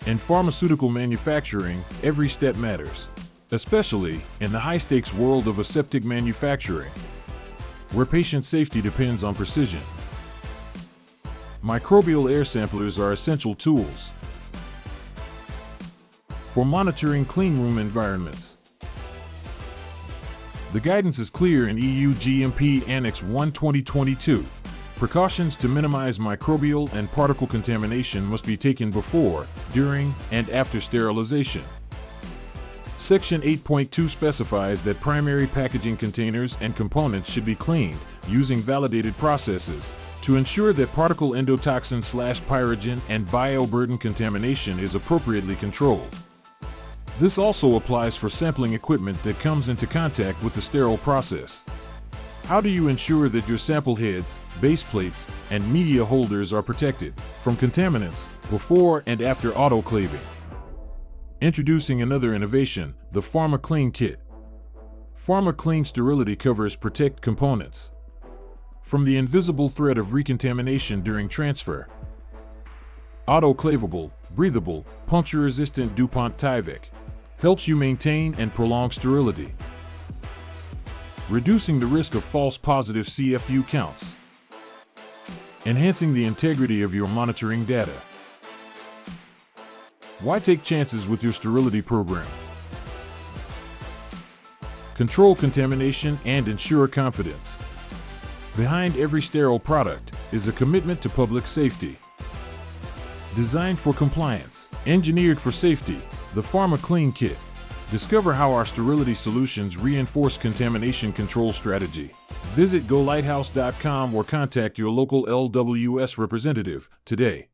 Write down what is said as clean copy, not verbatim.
In pharmaceutical manufacturing, every step matters, especially in the high-stakes world of aseptic manufacturing, where patient safety depends on precision. Microbial air samplers are essential tools for monitoring cleanroom environments. The guidance is clear in EU GMP Annex 1 2022. Precautions to minimize microbial and particle contamination must be taken before, during, and after sterilization. Section 8.2 specifies that primary packaging containers and components should be cleaned using validated processes to ensure that particle endotoxin/pyrogen and bioburden contamination is appropriately controlled. This also applies for sampling equipment that comes into contact with the sterile process. How do you ensure that your sample heads, base plates, and media holders are protected from contaminants before and after autoclaving? Introducing another innovation, the Pharmaclean Kit. Pharmaclean sterility covers protect components from the invisible threat of recontamination during transfer. Autoclavable, breathable, puncture-resistant DuPont Tyvek helps you maintain and prolong sterility, reducing the risk of false positive CFU counts, enhancing the integrity of your monitoring data. Why take chances with your sterility program? Control contamination and ensure confidence. Behind every sterile product is a commitment to public safety. Designed for compliance, engineered for safety, the Pharmaclean Kit. Discover how our sterility solutions reinforce contamination control strategy. Visit GoLighthouse.com or contact your local LWS representative today.